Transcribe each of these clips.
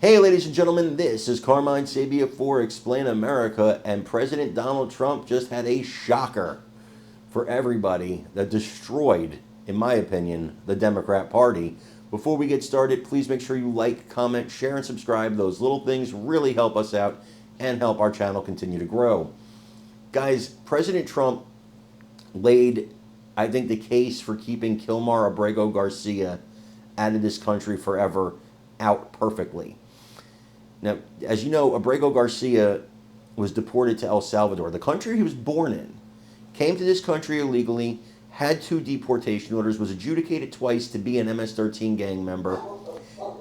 Hey, ladies and gentlemen, this is Carmine Sabia for Explain America, and President Donald Trump just had a shocker for everybody that destroyed, in my opinion, the Democrat Party. Before we get started, please make sure you like, comment, share, and subscribe. Those little things really help us out and help our channel continue to grow. Guys, President Trump laid, I think, the case for keeping Kilmar Abrego Garcia out of this country forever out perfectly. Now, as you know, Abrego Garcia was deported to El Salvador, the country he was born in, came to this country illegally, had 2 deportation orders, was adjudicated twice to be an MS-13 gang member,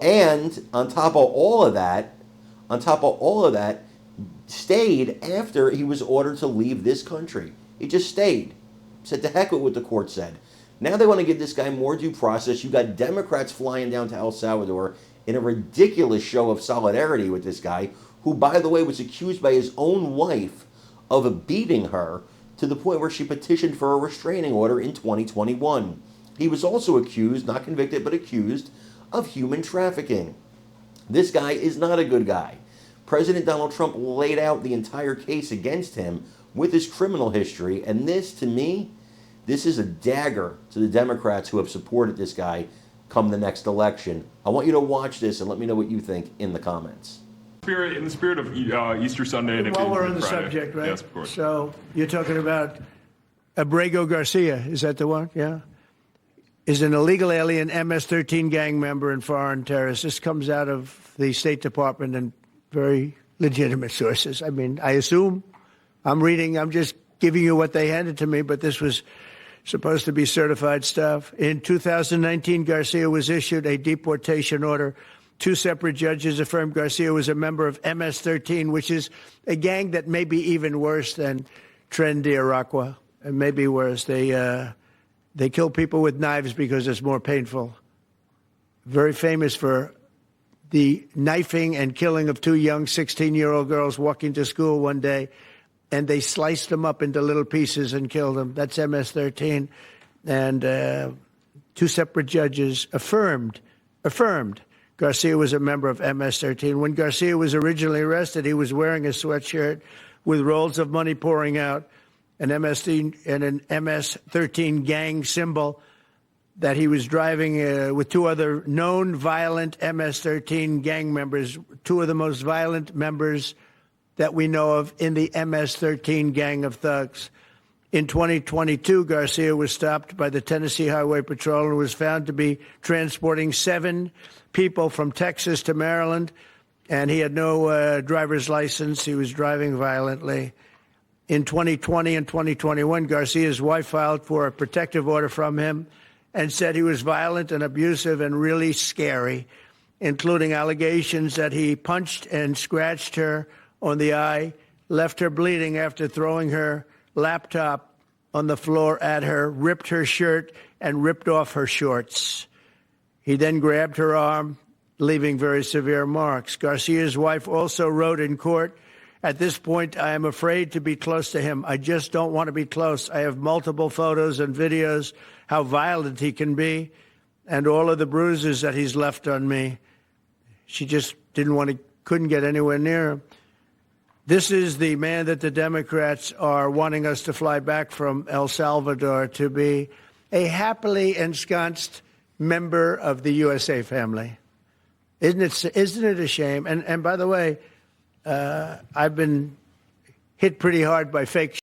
and on top of all of that, stayed after he was ordered to leave this country. He just stayed. Said to heck with what the court said. Now they want to give this guy more due process. You got Democrats flying down to El Salvador in a ridiculous show of solidarity with this guy, who, by the way, was accused by his own wife of beating her to the point where she petitioned for a restraining order in 2021. He was also accused, not convicted, but accused of human trafficking. This guy is not a good guy. President Donald Trump laid out the entire case against him with his criminal history, and this, to me, this is a dagger to the Democrats who have supported this guy come the next election. I want you to watch this and let me know what you think in the comments. In the spirit of Easter Sunday and while we're on the Friday. subject, right? Yes, of course. So you're talking about Abrego Garcia, is that the one? Yeah. Is an illegal alien, MS-13 gang member and foreign terrorist. This comes out of the State Department and very legitimate sources. I mean, I assume I'm just giving you what they handed to me, but this was supposed to be certified stuff. In 2019, Garcia was issued a deportation order. 2 separate judges affirmed Garcia was a member of MS-13, which is a gang that may be even worse than Tren de Aragua, and maybe worse. They kill people with knives because it's more painful. Very famous for the knifing and killing of 2 young 16-year-old girls walking to school one day, and they sliced them up into little pieces and killed them. That's MS-13. And 2 separate judges affirmed Garcia was a member of MS-13. When Garcia was originally arrested, he was wearing a sweatshirt with rolls of money pouring out, an MS-13 gang symbol that he was driving with 2 other known violent MS-13 gang members, 2 of the most violent members that we know of in the MS-13 gang of thugs. In 2022, Garcia was stopped by the Tennessee Highway Patrol and was found to be transporting 7 people from Texas to Maryland, and he had no driver's license. He was driving violently. In 2020 and 2021, Garcia's wife filed for a protective order from him and said he was violent and abusive and really scary, including allegations that he punched and scratched her on the eye, left her bleeding after throwing her laptop on the floor at her, ripped her shirt, and ripped off her shorts. He then grabbed her arm, leaving very severe marks. Garcia's wife also wrote in court, "At this point, I am afraid to be close to him. I just don't want to be close. I have multiple photos and videos how violent he can be and all of the bruises that he's left on me." She just couldn't get anywhere near him. This is the man that the Democrats are wanting us to fly back from El Salvador to be a happily ensconced member of the USA family. Isn't it a shame? And by the way, I've been hit pretty hard by fake